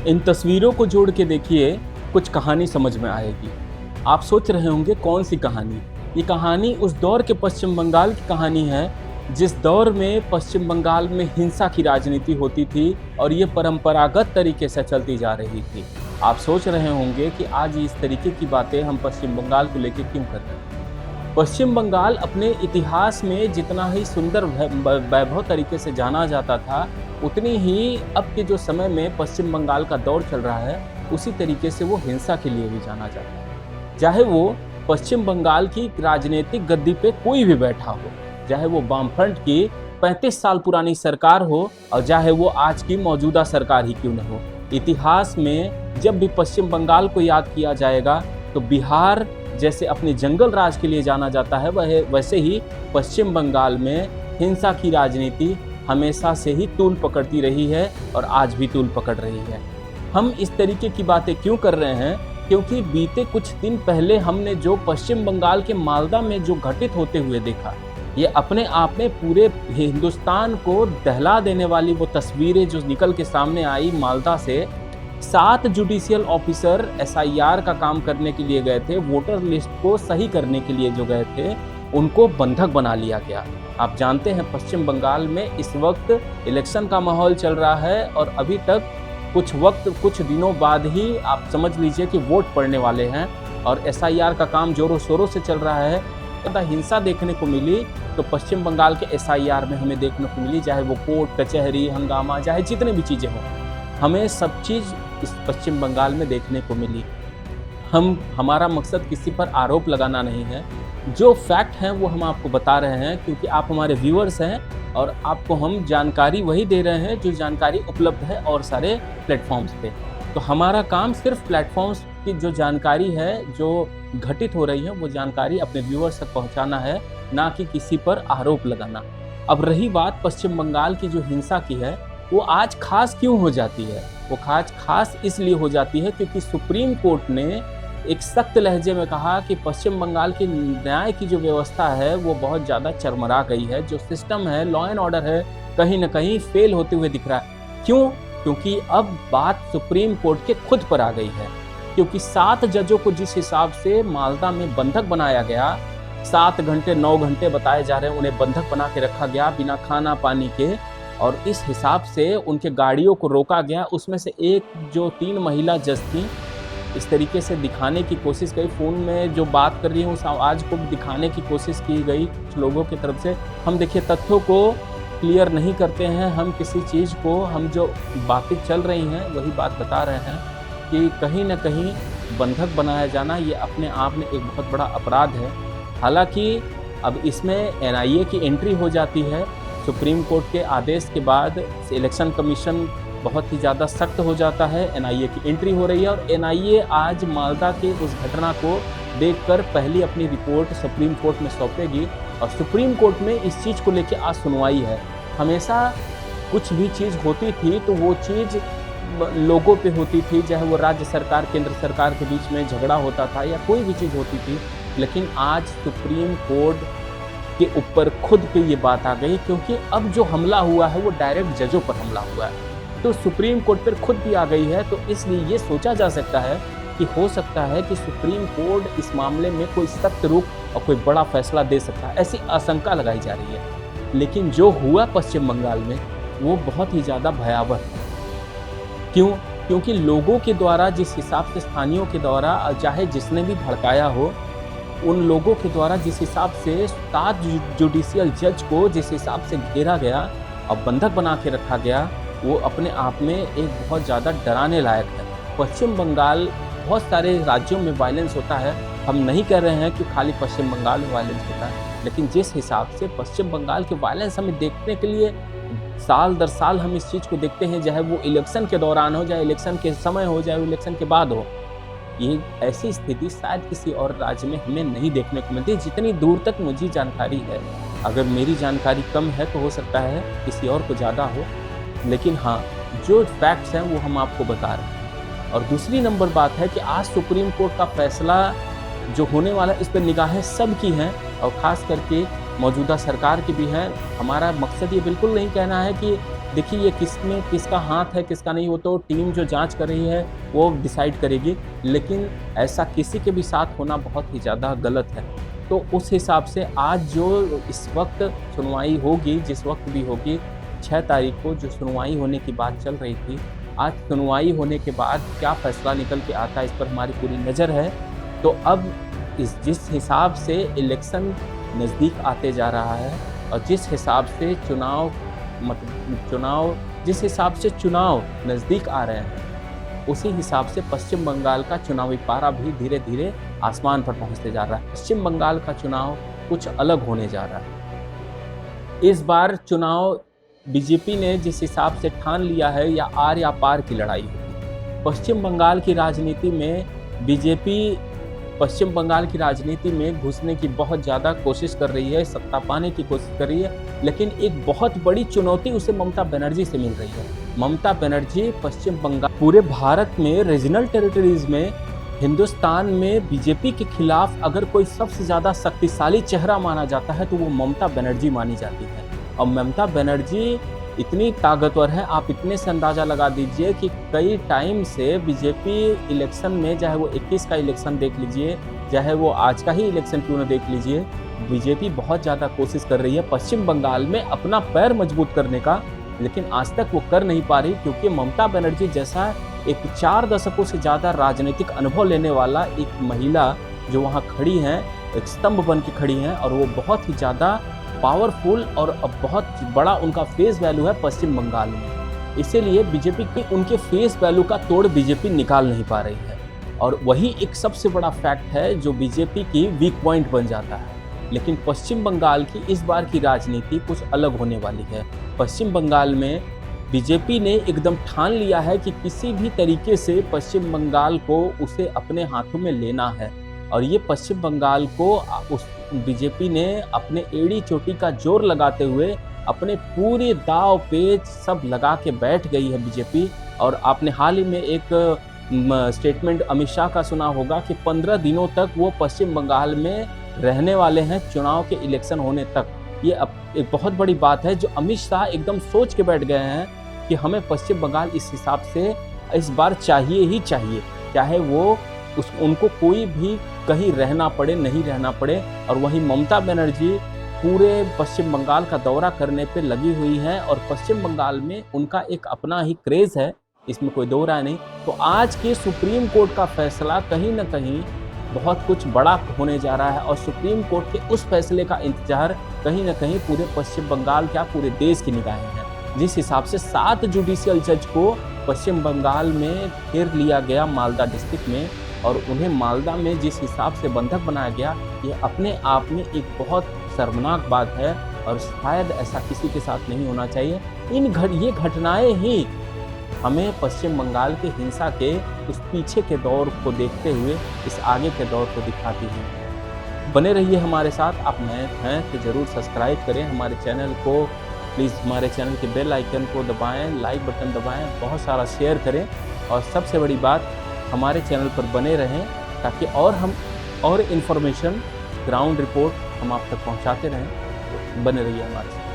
इन तस्वीरों को जोड़ के देखिए, कुछ कहानी समझ में आएगी। आप सोच रहे होंगे कौन सी कहानी? ये कहानी उस दौर के पश्चिम बंगाल की कहानी है, जिस दौर में पश्चिम बंगाल में हिंसा की राजनीति होती थी और ये परंपरागत तरीके से चलती जा रही थी। आप सोच रहे होंगे कि आज इस तरीके की बातें हम पश्चिम बंगाल को लेकर क्यों कर रहे हैं? पश्चिम बंगाल अपने इतिहास में जितना ही सुंदर वैभव तरीके से जाना जाता था, उतनी ही अब के जो समय में पश्चिम बंगाल का दौर चल रहा है, उसी तरीके से वो हिंसा के लिए भी जाना जाता है। चाहे वो पश्चिम बंगाल की राजनीतिक गद्दी पे कोई भी बैठा हो, चाहे वो वामफ्रंट की 35 साल पुरानी सरकार हो और चाहे वो आज की मौजूदा सरकार ही क्यों न हो, इतिहास में जब भी पश्चिम बंगाल को याद किया जाएगा तो बिहार जैसे अपने जंगल राज के लिए जाना जाता है, वैसे ही पश्चिम बंगाल में हिंसा की राजनीति हमेशा से ही तूल पकड़ती रही है और आज भी तूल पकड़ रही है। हम इस तरीके की बातें क्यों कर रहे हैं? क्योंकि बीते कुछ दिन पहले हमने जो पश्चिम बंगाल के मालदा में जो घटित होते हुए देखा, ये अपने आप में पूरे हिंदुस्तान को दहला देने वाली वो तस्वीरें जो निकल के सामने आई मालदा से। 7 जुडिशियल ऑफिसर SIR का काम करने के लिए गए थे, वोटर लिस्ट को सही करने के लिए जो गए थे, उनको बंधक बना लिया गया। आप जानते हैं पश्चिम बंगाल में इस वक्त इलेक्शन का माहौल चल रहा है और अभी तक कुछ दिनों बाद ही आप समझ लीजिए कि वोट पड़ने वाले हैं और SIR का काम जोरों शोरों से चल रहा है। ज़्यादा हिंसा देखने को मिली तो पश्चिम बंगाल के SIR में हमें देखने को मिली, चाहे वो कोर्ट कचहरी हंगामा, चाहे जितने भी चीज़ें हों, हमें सब चीज़ इस पश्चिम बंगाल में देखने को मिली। हमारा मकसद किसी पर आरोप लगाना नहीं है, जो फैक्ट हैं वो हम आपको बता रहे हैं क्योंकि आप हमारे व्यूअर्स हैं और आपको हम जानकारी वही दे रहे हैं जो जानकारी उपलब्ध है और सारे प्लेटफॉर्म्स पे। तो हमारा काम सिर्फ प्लेटफॉर्म्स की जो जानकारी है जो घटित हो रही है वो जानकारी अपने व्यूअर्स तक पहुंचाना है, ना कि किसी पर आरोप लगाना। अब रही बात पश्चिम बंगाल की जो हिंसा की है, वो आज खास क्यों हो जाती है? वो खास इसलिए हो जाती है क्योंकि सुप्रीम कोर्ट ने एक सख्त लहजे में कहा कि पश्चिम बंगाल की न्याय की जो व्यवस्था है वो बहुत ज़्यादा चरमरा गई है, जो सिस्टम है, लॉ एंड ऑर्डर है, कहीं ना कहीं फेल होते हुए दिख रहा है। क्यों? क्योंकि अब बात सुप्रीम कोर्ट के खुद पर आ गई है। क्योंकि 7 जजों को जिस हिसाब से मालदा में बंधक बनाया गया, 7 घंटे 9 घंटे बताए जा रहे हैं उन्हें बंधक बना के रखा गया बिना खाना पानी के, और इस हिसाब से उनके गाड़ियों को रोका गया। उसमें से एक जो 3 महिला जज थी, इस तरीके से दिखाने की कोशिश की, फ़ोन में जो बात कर रही है उस आवाज़ को दिखाने की कोशिश की गई कुछ लोगों की तरफ से। हम देखिए तथ्यों को क्लियर नहीं करते हैं, हम किसी चीज़ को, हम जो बातें चल रही हैं वही बात बता रहे हैं कि कहीं ना कहीं बंधक बनाया जाना ये अपने आप में एक बहुत बड़ा अपराध है। हालांकि अब इसमें NIA की एंट्री हो जाती है। सुप्रीम कोर्ट के आदेश के बाद इलेक्शन कमीशन बहुत ही ज़्यादा सख्त हो जाता है, NIA की एंट्री हो रही है और NIA आज मालदा के उस घटना को देखकर पहली अपनी रिपोर्ट सुप्रीम कोर्ट में सौंपेगी और सुप्रीम कोर्ट में इस चीज़ को लेकर आज सुनवाई है। हमेशा कुछ भी चीज़ होती थी तो वो चीज़ लोगों पे होती थी, चाहे वो राज्य सरकार केंद्र सरकार के बीच में झगड़ा होता था या कोई भी चीज़ होती थी, लेकिन आज सुप्रीम कोर्ट के ऊपर खुद पे ये बात आ गई क्योंकि अब जो हमला हुआ है वो डायरेक्ट जजों पर हमला हुआ है, तो सुप्रीम कोर्ट पर खुद भी आ गई है। तो इसलिए ये सोचा जा सकता है कि हो सकता है कि सुप्रीम कोर्ट इस मामले में कोई सख्त रुख और कोई बड़ा फैसला दे सकता है, ऐसी आशंका लगाई जा रही है। लेकिन जो हुआ पश्चिम बंगाल में वो बहुत ही ज़्यादा भयावह है। क्यों? क्योंकि लोगों के द्वारा जिस हिसाब से, स्थानीयों के द्वारा, चाहे जिसने भी भड़काया हो, उन लोगों के द्वारा जिस हिसाब से 7 जुडिशियल जज को जिस हिसाब से घेरा गया और बंधक बना के रखा गया, वो अपने आप में एक बहुत ज़्यादा डराने लायक है। पश्चिम बंगाल, बहुत सारे राज्यों में वायलेंस होता है, हम नहीं कह रहे हैं कि खाली पश्चिम बंगाल में वायलेंस होता है, लेकिन जिस हिसाब से पश्चिम बंगाल के वायलेंस हमें देखने के लिए साल दर साल हम इस चीज़ को देखते हैं, चाहे वो इलेक्शन के दौरान हो, चाहे इलेक्शन के समय हो, चाहे इलेक्शन के बाद हो, ये ऐसी स्थिति शायद किसी और राज्य में हमें नहीं देखने को मिलती। जितनी दूर तक मुझे जानकारी है, अगर मेरी जानकारी कम है तो हो सकता है किसी और को ज़्यादा हो, लेकिन हाँ, जो फैक्ट्स हैं वो हम आपको बता रहे हैं। और दूसरी नंबर बात है कि आज सुप्रीम कोर्ट का फैसला जो होने वाला, इस पर निगाहें सब की हैं और ख़ास करके मौजूदा सरकार की भी हैं। हमारा मकसद ये बिल्कुल नहीं कहना है कि देखिए ये किसमें किसका हाथ है किसका नहीं, वो तो टीम जो जांच कर रही है वो डिसाइड करेगी, लेकिन ऐसा किसी के भी साथ होना बहुत ही ज़्यादा गलत है। तो उस हिसाब से आज जो इस वक्त सुनवाई होगी, जिस वक्त भी होगी, 6 तारीख को जो सुनवाई होने की बात चल रही थी, आज सुनवाई होने के बाद क्या फैसला निकल के आता है इस पर हमारी पूरी नज़र है। तो अब जिस हिसाब से इलेक्शन नज़दीक आते जा रहा है और जिस हिसाब से चुनाव नज़दीक आ रहे हैं, उसी हिसाब से पश्चिम बंगाल का चुनावी पारा भी धीरे धीरे आसमान पर पहुंचते जा रहा है। पश्चिम बंगाल का चुनाव कुछ अलग होने जा रहा है। इस बार चुनाव बीजेपी ने जिस हिसाब से ठान लिया है, या आर या पार की लड़ाई होगी। पश्चिम बंगाल की राजनीति में बीजेपी पश्चिम बंगाल की राजनीति में घुसने की बहुत ज़्यादा कोशिश कर रही है, सत्ता पाने की कोशिश कर रही है, लेकिन एक बहुत बड़ी चुनौती उसे ममता बनर्जी से मिल रही है। ममता बनर्जी पश्चिम बंगाल, पूरे भारत में रीजनल टेरिटरीज में, हिंदुस्तान में बीजेपी के खिलाफ अगर कोई सबसे ज़्यादा शक्तिशाली चेहरा माना जाता है तो वो ममता बनर्जी मानी जाती है। और ममता बनर्जी इतनी ताकतवर है, आप इतने से अंदाज़ा लगा दीजिए कि कई टाइम से बीजेपी इलेक्शन में, चाहे वो 21 का इलेक्शन देख लीजिए, चाहे वो आज का ही इलेक्शन क्यों न देख लीजिए, बीजेपी बहुत ज़्यादा कोशिश कर रही है पश्चिम बंगाल में अपना पैर मजबूत करने का, लेकिन आज तक वो कर नहीं पा रही, क्योंकि ममता बनर्जी जैसा एक 4 दशकों से ज़्यादा राजनीतिक अनुभव लेने वाला एक महिला जो वहाँ खड़ी हैं, एक स्तंभ बन के खड़ी हैं, और वो बहुत ही ज़्यादा पावरफुल और बहुत बड़ा उनका फेस वैल्यू है पश्चिम बंगाल में। इसीलिए बीजेपी की उनके फेस वैल्यू का तोड़ बीजेपी निकाल नहीं पा रही है, और वही एक सबसे बड़ा फैक्ट है जो बीजेपी की वीक पॉइंट बन जाता है। लेकिन पश्चिम बंगाल की इस बार की राजनीति कुछ अलग होने वाली है। पश्चिम बंगाल में बीजेपी ने एकदम ठान लिया है कि किसी भी तरीके से पश्चिम बंगाल को उसे अपने हाथों में लेना है, और ये पश्चिम बंगाल को उस बीजेपी ने अपने एड़ी चोटी का जोर लगाते हुए अपने पूरे दाव पेच सब लगा के बैठ गई है बीजेपी। और आपने हाल ही में एक स्टेटमेंट अमित शाह का सुना होगा कि 15 दिनों तक वो पश्चिम बंगाल में रहने वाले हैं, चुनाव के इलेक्शन होने तक। ये अब एक बहुत बड़ी बात है जो अमित शाह एकदम सोच के बैठ गए हैं कि हमें पश्चिम बंगाल इस हिसाब से इस बार चाहिए ही चाहिए, चाहे वो उनको कोई भी कहीं रहना पड़े नहीं रहना पड़े। और वहीं ममता बनर्जी पूरे पश्चिम बंगाल का दौरा करने पे लगी हुई हैं, और पश्चिम बंगाल में उनका एक अपना ही क्रेज़ है, इसमें कोई दो राय नहीं। तो आज के सुप्रीम कोर्ट का फैसला कहीं ना कहीं बहुत कुछ बड़ा होने जा रहा है, और सुप्रीम कोर्ट के उस फैसले का इंतजार कहीं ना कहीं पूरे पश्चिम बंगाल, क्या पूरे देश की निगाहें हैं। जिस हिसाब से 7 जुडिशियल जज को पश्चिम बंगाल में घेर लिया गया मालदा डिस्ट्रिक्ट में, और उन्हें मालदा में जिस हिसाब से बंधक बनाया गया, ये अपने आप में एक बहुत शर्मनाक बात है, और शायद ऐसा किसी के साथ नहीं होना चाहिए। ये घटनाएं ही हमें पश्चिम बंगाल के हिंसा के उस पीछे के दौर को देखते हुए इस आगे के दौर को दिखाती हैं। बने रहिए हमारे साथ। आप नए हैं तो ज़रूर सब्सक्राइब करें हमारे चैनल को, प्लीज़ हमारे चैनल के बेल आइकन को दबाएं, लाइक बटन दबाएं, बहुत सारा शेयर करें, और सबसे बड़ी बात हमारे चैनल पर बने रहें ताकि और इन्फॉर्मेशन, ग्राउंड रिपोर्ट हम आप तक पहुंचाते रहें। बने रहिए हमारे साथ।